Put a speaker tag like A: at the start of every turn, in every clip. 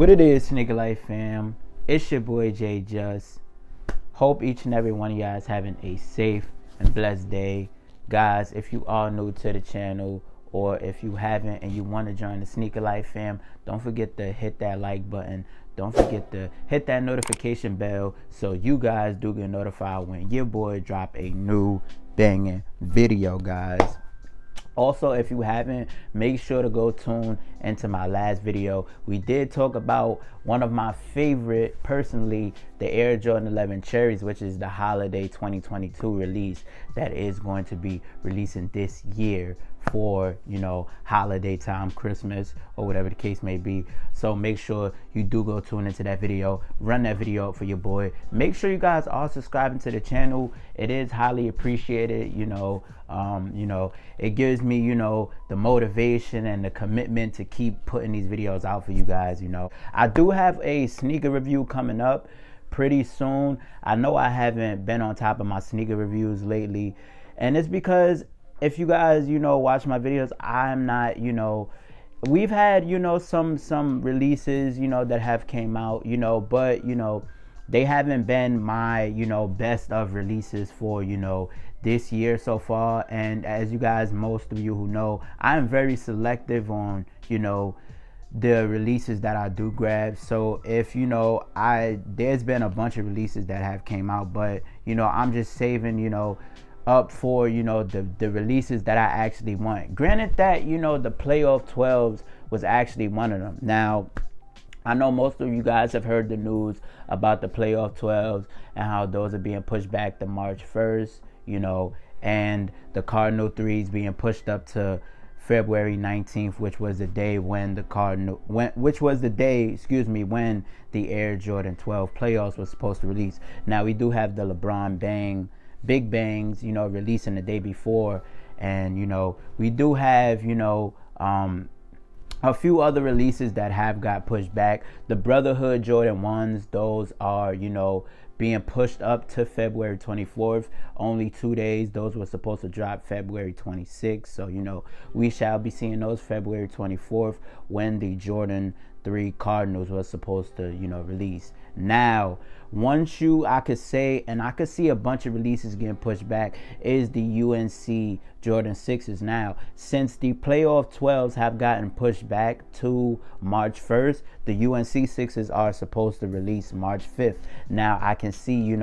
A: What it is, Sneaker Life fam, it's your boy J-Jus. Hope each and every one of you guys having a safe and blessed day. Guys, if you are new to the channel, or if you haven't and you want to join the Sneaker Life fam, don't forget to hit that like button. Don't forget to hit that notification bell so you guys do get notified when your boy drop a new banging video, guys. Also, if you haven't, make sure to go tune into my last video. We did talk about one of my favorite, personally, the Air Jordan 11 Cherries, which is the holiday 2022 release that is going to be releasing this year for, holiday time, Christmas, or whatever the case may be. So make sure you do go tune into that video, run that video up for your boy. Make sure you guys are subscribing to the channel. It is highly appreciated. It gives me, the motivation and the commitment to keep putting these videos out for you guys. I do have a sneaker review coming up pretty soon. I know I haven't been on top of my sneaker reviews lately, and it's because if you guys, watch my videos, I'm not, we've had, some releases, that have came out, but, they haven't been my, best of releases for, this year so far. And as you guys, most of you who know, I'm very selective on, the releases that I do grab. So if, there's been a bunch of releases that have came out, but, I'm just saving, up for the releases that I actually want. Granted that the playoff 12s was actually one of them. Now I know most of you guys have heard the news about the playoff 12s and how those are being pushed back to March 1st, and the Cardinal 3s being pushed up to February 19th, which was the day when when the Air Jordan 12 playoffs was supposed to release. Now we do have the LeBron Big Bangs, releasing the day before, and we do have a few other releases that have got pushed back. The Brotherhood Jordan 1s, those are being pushed up to February 24th, only 2 days. Those were supposed to drop February 26th, so we shall be seeing those February 24th when the Jordan 3 Cardinals was supposed to release. Now, one shoe I could say, and I could see a bunch of releases getting pushed back, is the UNC Jordan Sixes. Now, since the playoff 12s have gotten pushed back to March 1st, the UNC Sixes are supposed to release March 5th. Now, I can see,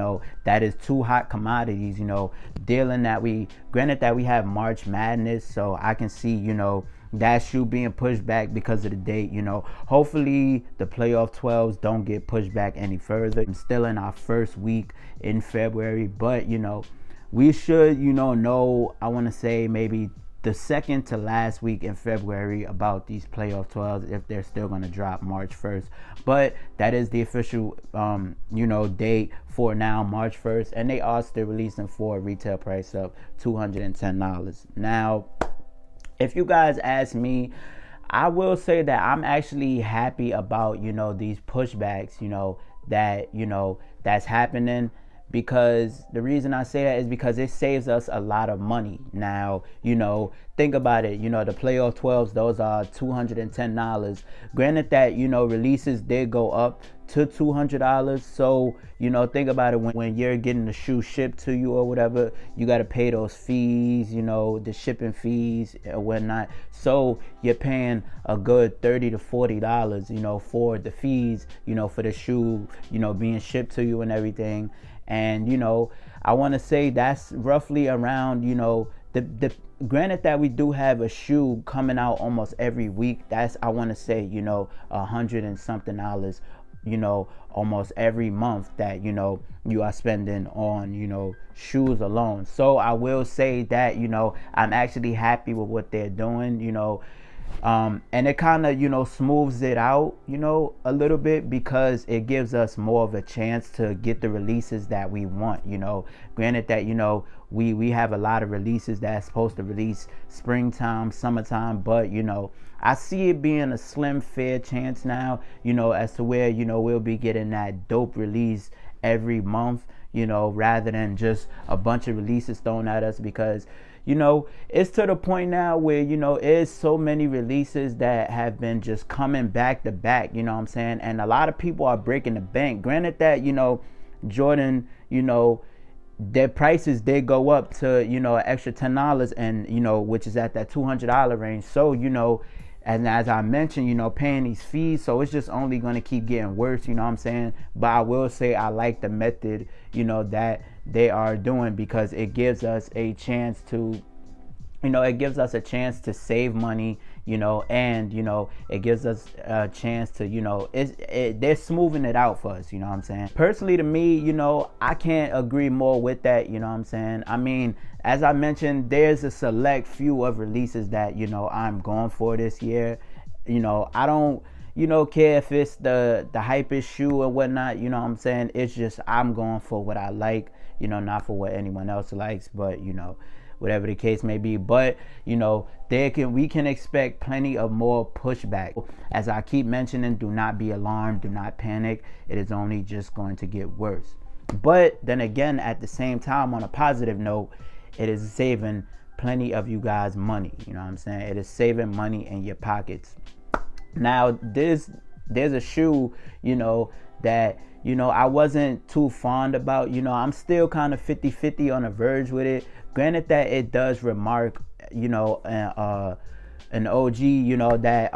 A: that is two hot commodities, granted that we have March Madness, so I can see, that shoe being pushed back because of the date. Hopefully the playoff 12s don't get pushed back any further. I'm still in our first week in February, but we should know, I want to say maybe the second to last week in February about these playoff 12s, if they're still going to drop March 1st. But that is the official date for now, March 1st, and they are still releasing for a retail price of $210. Now, if you guys ask me, I will say that I'm actually happy about, these pushbacks, that's happening, because the reason I say that is because it saves us a lot of money. Now, think about it, the playoff 12s, those are $210. Granted that, releases did go up to $200. So, think about it, when you're getting the shoe shipped to you or whatever, you got to pay those fees, the shipping fees and whatnot. So you're paying a good $30 to $40, for the fees, for the shoe, being shipped to you and everything. And, I want to say that's roughly around, the granted that we do have a shoe coming out almost every week. That's, I want to say, $100 and something, almost every month that, you are spending on, shoes alone. So I will say that, I'm actually happy with what they're doing, and it kind of, smooths it out, a little bit, because it gives us more of a chance to get the releases that we want. Granted that, we have a lot of releases that's supposed to release springtime, summertime, but I see it being a slim fair chance now, as to where, we'll be getting that dope release every month, rather than just a bunch of releases thrown at us, because you know, it's to the point now where, you know, it's so many releases that have been just coming back to back, you know what I'm saying? And a lot of people are breaking the bank. Granted that, you know, Jordan, you know, their prices did go up to, you know, an extra $10, and, you know, which is at that $200 range. So, you know, and as I mentioned, you know, paying these fees, so it's just only going to keep getting worse, you know what I'm saying? But I will say I like the method, you know, that they are doing, because it gives us a chance to, you know, it gives us a chance to save money, you know, and, you know, it gives us a chance to, you know, they're smoothing it out for us, you know what I'm saying? Personally, to me, you know, I can't agree more with that, you know what I'm saying? I mean, as I mentioned, there's a select few of releases that, you know, I'm going for this year. You know, I don't, you know, care if it's the hypest shoe or whatnot, you know what I'm saying? It's just, I'm going for what I like, you know, not for what anyone else likes, but, you know, whatever the case may be. But, you know, we can expect plenty of more pushback. As I keep mentioning, do not be alarmed, do not panic. It is only just going to get worse. But then again, at the same time, on a positive note, it is saving plenty of you guys money, you know what I'm saying? It is saving money in your pockets. Now, there's a shoe, you know, that, you know, I wasn't too fond about. You know, I'm still kind of 50-50 on the verge with it. Granted that it does remark, you know, an OG, you know, that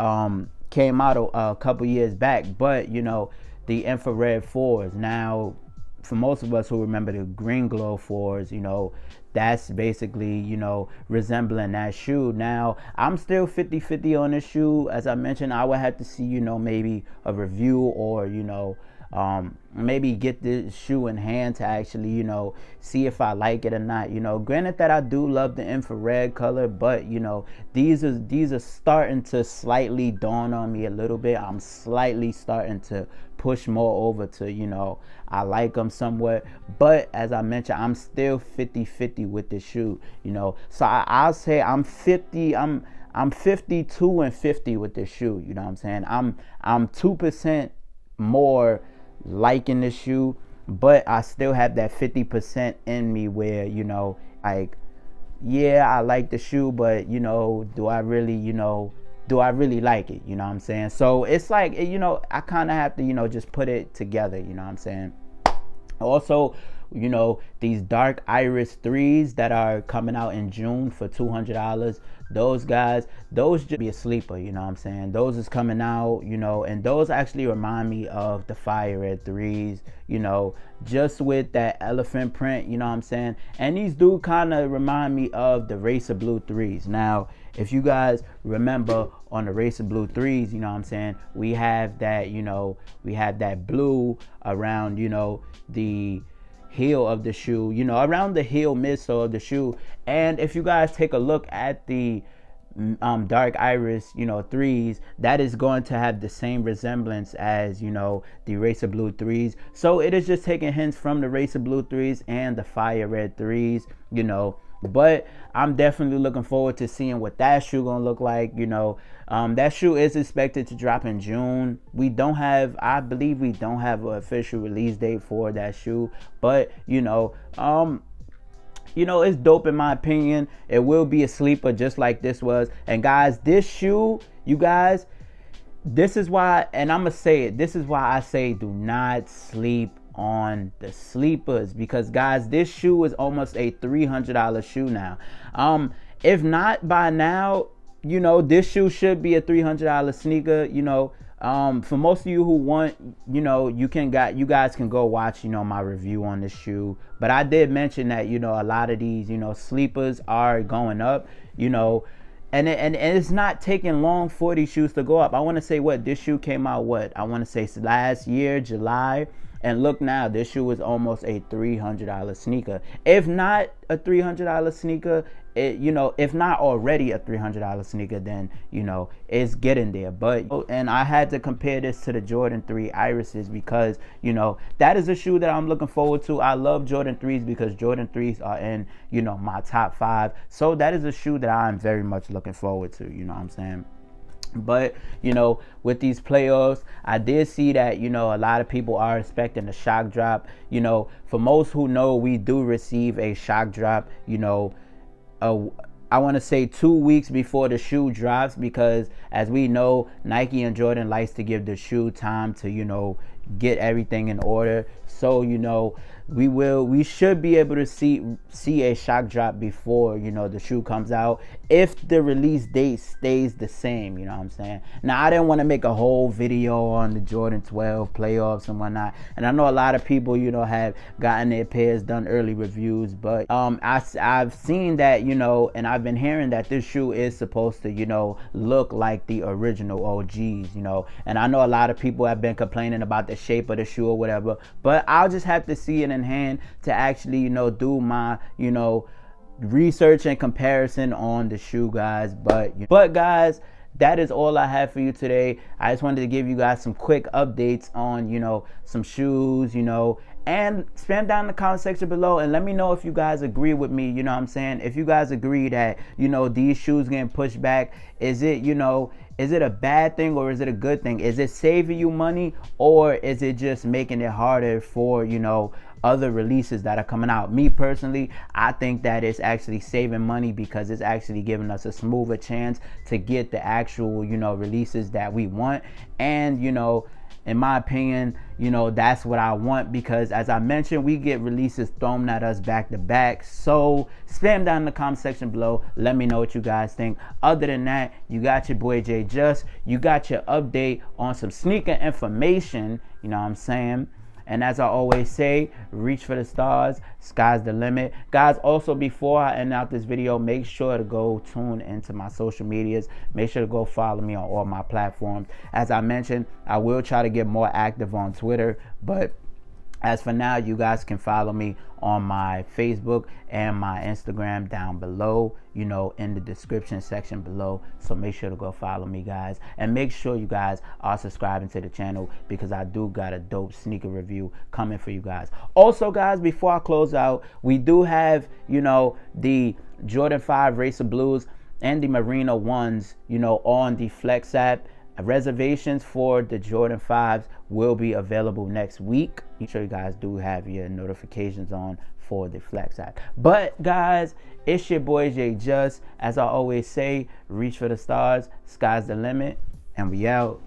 A: came out a couple years back, but, you know, the infrared 4s. Now, for most of us who remember the green glow 4s, you know, that's basically, you know, resembling that shoe. Now, I'm still 50-50 on this shoe. As I mentioned, I would have to see, you know, maybe a review, or, you know, maybe get this shoe in hand to actually, you know, see if I like it or not. You know, granted that I do love the infrared color, but, you know, these are starting to slightly dawn on me a little bit. I'm slightly starting to push more over to, you know, I like them somewhat. But as I mentioned, I'm still 50-50 with this shoe, you know. So I'll say I'm 52 and 50 with this shoe, you know what I'm saying? I'm 2% more liking this shoe, but I still have that 50% in me where, you know, like, yeah, I like the shoe, but, you know, do I really like it? You know what I'm saying? So it's like, you know, I kind of have to, you know, just put it together, you know what I'm saying? Also, you know, these dark iris 3s that are coming out in June for $200, those just be a sleeper, you know what I'm saying? Those is coming out, you know, and those actually remind me of the fire red 3s, you know, just with that elephant print, you know what I'm saying? And these do kind of remind me of the racer blue 3s. Now, if you guys remember, on the racer blue 3s, you know what I'm saying, we have that, you know, we have that blue around, you know, the heel of the shoe, you know, around the heel midsole of the shoe. And if you guys take a look at the dark iris, you know, 3s, that is going to have the same resemblance as, you know, the racer blue 3s. So it is just taking hints from the racer blue 3s and the fire red 3s, you know. But I'm definitely looking forward to seeing what that shoe gonna look like, you know. That shoe is expected to drop in June. I believe we don't have an official release date for that shoe, but, you know, it's dope in my opinion. It will be a sleeper just like this was. And guys, this shoe, you guys, this is why, and I'm gonna say it, this is why I say do not sleep on the sleepers, because guys, this shoe is almost a $300 shoe now. If not by now, you know, this shoe should be a $300 sneaker, you know. For most of you who want, you know, you guys can go watch, you know, my review on this shoe. But I did mention that, you know, a lot of these, you know, sleepers are going up, you know, and it's not taking long for these shoes to go up. I want to say this shoe came out, I want to say last year, July. And look now, this shoe is almost a $300 sneaker. If not a $300 sneaker, you know, if not already a $300 sneaker, then, you know, it's getting there. But, and I had to compare this to the Jordan 3 Irises because, you know, that is a shoe that I'm looking forward to. I love Jordan 3s because Jordan 3s are in, you know, my top 5. So that is a shoe that I'm very much looking forward to, you know what I'm saying? But, you know, with these playoffs, I did see that, you know, a lot of people are expecting a shock drop. You know, for most who know, we do receive a shock drop, you know, I want to say 2 weeks before the shoe drops, because as we know, Nike and Jordan likes to give the shoe time to, you know, get everything in order. So, you know, we should be able to see a shock drop before, you know, the shoe comes out, if the release date stays the same. You know what I'm saying? Now, I didn't want to make a whole video on the Jordan 12 playoffs and whatnot, and I know a lot of people, you know, have gotten their pairs done early reviews, but I've seen that, you know, and I've been hearing that this shoe is supposed to, you know, look like the original OGs, you know, and I know a lot of people have been complaining about the shape of the shoe or whatever, but I'll just have to see it in hand to actually, you know, do my, you know, research and comparison on the shoe, guys. But guys, that is all I have for you today. I just wanted to give you guys some quick updates on, you know, some shoes, you know, and spam down in the comment section below and let me know if you guys agree with me. You know what I'm saying? If you guys agree that, you know, these shoes getting pushed back, is it, you know, is it a bad thing or is it a good thing? Is it saving you money, or is it just making it harder for, you know, other releases that are coming out? Me personally, I think that it's actually saving money, because it's actually giving us a smoother chance to get the actual, you know, releases that we want. And, you know, in my opinion, you know, that's what I want, because as I mentioned, we get releases thrown at us back to back. So spam down in the comment section below, let me know what you guys think. Other than that, you got your boy J-Jus, you got your update on some sneaker information, you know what I'm saying? And as I always say, reach for the stars, sky's the limit. Guys, also before I end out this video, make sure to go tune into my social medias. Make sure to go follow me on all my platforms. As I mentioned, I will try to get more active on Twitter, but as for now, you guys can follow me on my Facebook and my Instagram down below, you know, in the description section below. So make sure to go follow me, guys. And make sure you guys are subscribing to the channel, because I do got a dope sneaker review coming for you guys. Also, guys, before I close out, we do have, you know, the Jordan 5 Racer Blues and the Merino 1s, you know, on the Flex app. Reservations for the Jordan 5s will be available next week. Make sure you guys do have your notifications on for the Flex app. But guys, it's your boy J-Jus. As I always say, reach for the stars, sky's the limit, and we out.